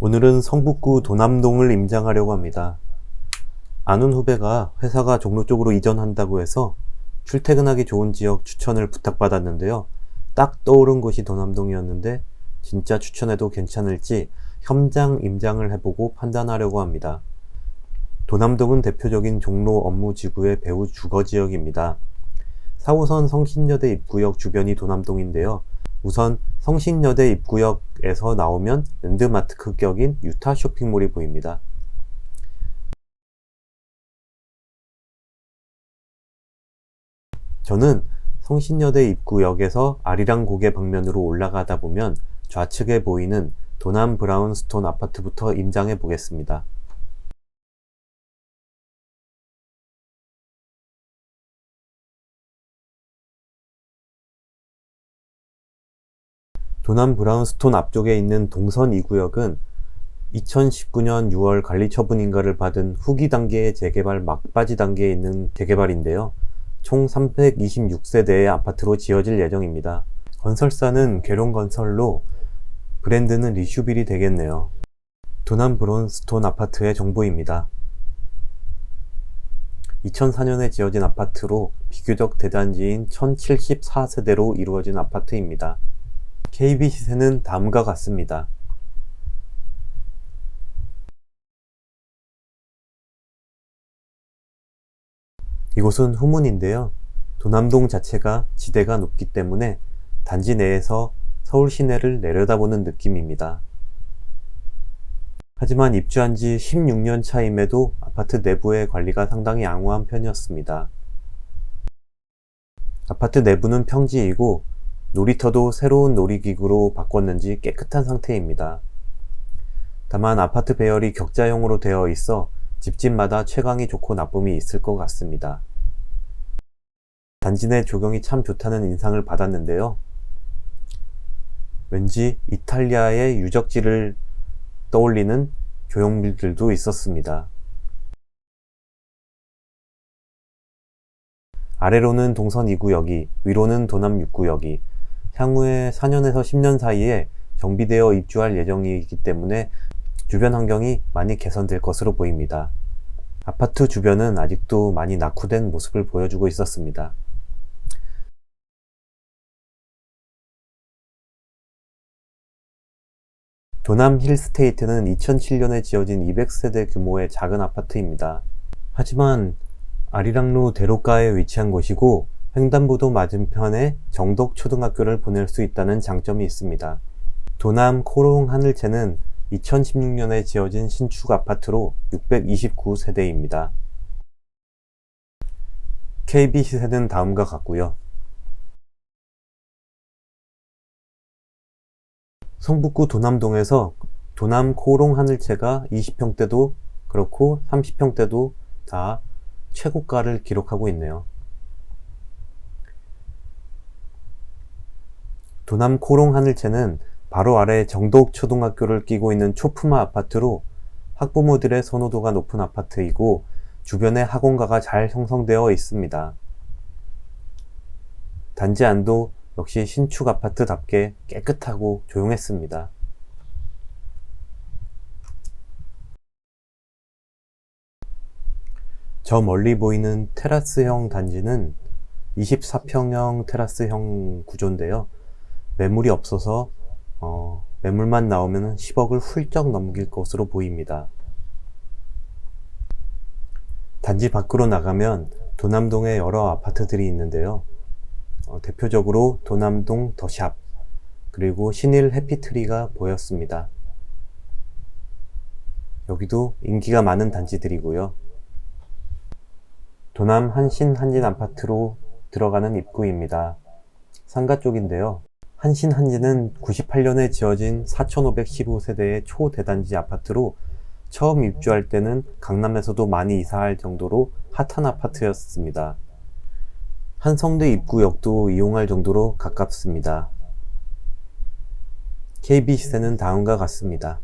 오늘은 성북구 도남동을 임장하려고 합니다. 아는 후배가 회사가 종로 쪽으로 이전한다고 해서 출퇴근하기 좋은 지역 추천을 부탁받았는데요. 딱 떠오른 곳이 도남동이었는데 진짜 추천해도 괜찮을지 현장 임장을 해보고 판단하려고 합니다. 도남동은 대표적인 종로 업무지구의 배후 주거지역입니다. 4호선 성신여대 입구역 주변이 도남동인데요. 우선 성신여대 입구역에서 나오면 랜드마크 격인 유타 쇼핑몰이 보입니다. 저는 성신여대 입구역에서 아리랑 고개 방면으로 올라가다 보면 좌측에 보이는 도남 브라운스톤 아파트부터 임장해 보겠습니다. 도남 브라운스톤 앞쪽에 있는 동선 2구역은 2019년 6월 관리처분인가를 받은 후기 단계의 재개발 막바지 단계에 있는 재개발인데요. 총 326세대의 아파트로 지어질 예정입니다. 건설사는 계룡건설로 브랜드는 리슈빌이 되겠네요. 도남 브라운스톤 아파트의 정보입니다. 2004년에 지어진 아파트로 비교적 대단지인 1074세대로 이루어진 아파트입니다. KB 시세는 다음과 같습니다. 이곳은 후문인데요. 도남동 자체가 지대가 높기 때문에 단지 내에서 서울 시내를 내려다보는 느낌입니다. 하지만 입주한 지 16년 차임에도 아파트 내부의 관리가 상당히 양호한 편이었습니다. 아파트 내부는 평지이고 놀이터도 새로운 놀이기구로 바꿨는지 깨끗한 상태입니다. 다만 아파트 배열이 격자형으로 되어 있어 집집마다 채광이 좋고 나쁨이 있을 것 같습니다. 단지 내 조경이 참 좋다는 인상을 받았는데요. 왠지 이탈리아의 유적지를 떠올리는 조형물들도 있었습니다. 아래로는 동선 2구역이, 위로는 도남 6구역이, 향후에 4년에서 10년 사이에 정비되어 입주할 예정이기 때문에 주변 환경이 많이 개선될 것으로 보입니다. 아파트 주변은 아직도 많이 낙후된 모습을 보여주고 있었습니다. 도남 힐스테이트는 2007년에 지어진 200세대 규모의 작은 아파트입니다. 하지만 아리랑로 대로가에 위치한 곳이고 횡단보도 맞은편에 정덕초등학교를 보낼 수 있다는 장점이 있습니다. 도남 코롱 하늘채는 2016년에 지어진 신축 아파트로 629세대입니다. KB 시세는 다음과 같고요. 성북구 도남동에서 도남 코롱 하늘채가 20평대도 그렇고 30평대도 다 최고가를 기록하고 있네요. 도남 코롱 하늘채는 바로 아래 정덕초등학교를 끼고 있는 초품화 아파트로 학부모들의 선호도가 높은 아파트이고 주변에 학원가가 잘 형성되어 있습니다. 단지 안도 역시 신축 아파트답게 깨끗하고 조용했습니다. 저 멀리 보이는 테라스형 단지는 24평형 테라스형 구조인데요. 매물이 없어서 매물만 나오면 10억을 훌쩍 넘길 것으로 보입니다. 단지 밖으로 나가면 도남동에 여러 아파트들이 있는데요. 대표적으로 도남동 더샵 그리고 신일 해피트리가 보였습니다. 여기도 인기가 많은 단지들이고요. 도남 한신 한진 아파트로 들어가는 입구입니다. 상가 쪽인데요. 한신 한진은 98년에 지어진 4515세대의 초대단지 아파트로 처음 입주할 때는 강남에서도 많이 이사할 정도로 핫한 아파트였습니다. 한성대 입구역도 이용할 정도로 가깝습니다. KB 시세는 다음과 같습니다.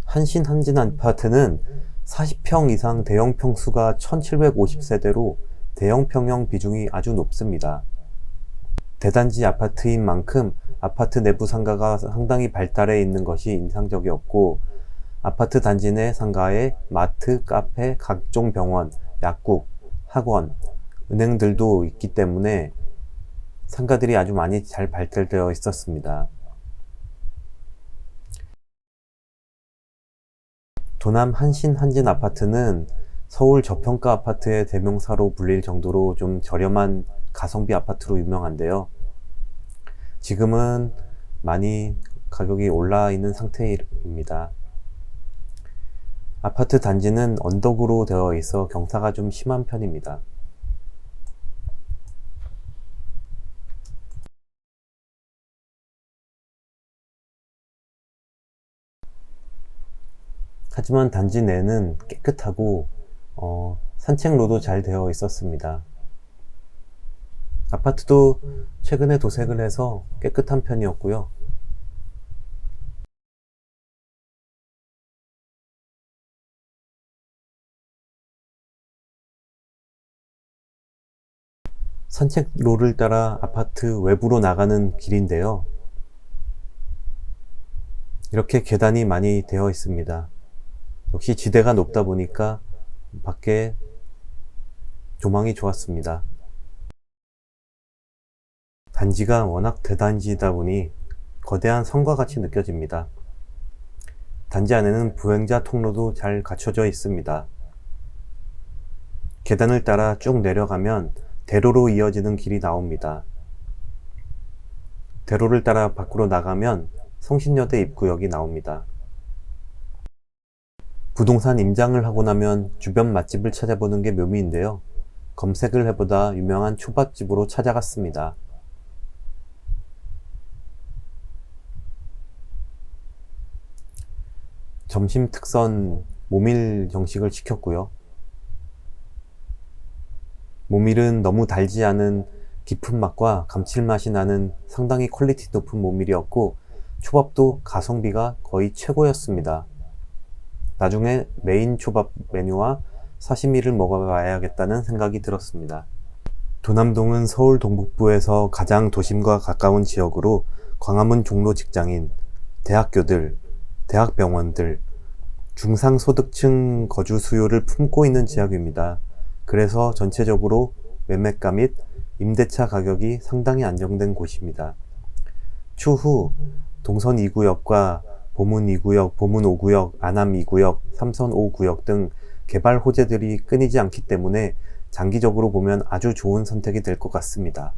한신 한진 아파트는 40평 이상 대형 평수가 1750세대로 대형 평형 비중이 아주 높습니다. 대단지 아파트인 만큼 아파트 내부 상가가 상당히 발달해 있는 것이 인상적이었고, 아파트 단지 내 상가에 마트, 카페, 각종 병원, 약국, 학원, 은행들도 있기 때문에 상가들이 아주 많이 잘 발달되어 있었습니다. 도남 한신 한진 아파트는 서울 저평가 아파트의 대명사로 불릴 정도로 좀 저렴한 가성비 아파트로 유명한데요. 지금은 많이 가격이 올라 있는 상태입니다. 아파트 단지는 언덕으로 되어 있어 경사가 좀 심한 편입니다. 하지만 단지 내는 깨끗하고 산책로도 잘 되어 있었습니다. 아파트도 최근에 도색을 해서 깨끗한 편이었고요. 산책로를 따라 아파트 외부로 나가는 길인데요. 이렇게 계단이 많이 되어 있습니다. 역시 지대가 높다 보니까 밖에 조망이 좋았습니다. 단지가 워낙 대단지이다 보니 거대한 성과 같이 느껴집니다. 단지 안에는 보행자 통로도 잘 갖춰져 있습니다. 계단을 따라 쭉 내려가면 대로로 이어지는 길이 나옵니다. 대로를 따라 밖으로 나가면 성신여대 입구역이 나옵니다. 부동산 임장을 하고 나면 주변 맛집을 찾아보는 게 묘미인데요. 검색을 해보다 유명한 초밥집으로 찾아갔습니다. 점심 특선 모밀 정식을 시켰고요. 모밀은 너무 달지 않은 깊은 맛과 감칠맛이 나는 상당히 퀄리티 높은 모밀이었고, 초밥도 가성비가 거의 최고였습니다. 나중에 메인 초밥 메뉴와 사시미를 먹어봐야겠다는 생각이 들었습니다. 도남동은 서울 동북부에서 가장 도심과 가까운 지역으로 광화문 종로 직장인, 대학교들, 대학병원들, 중상소득층 거주 수요를 품고 있는 지역입니다. 그래서 전체적으로 매매가 및 임대차 가격이 상당히 안정된 곳입니다. 추후 동선 2구역과 보문 2구역, 보문 5구역, 안암 2구역, 삼선 5구역 등 개발 호재들이 끊이지 않기 때문에 장기적으로 보면 아주 좋은 선택이 될 것 같습니다.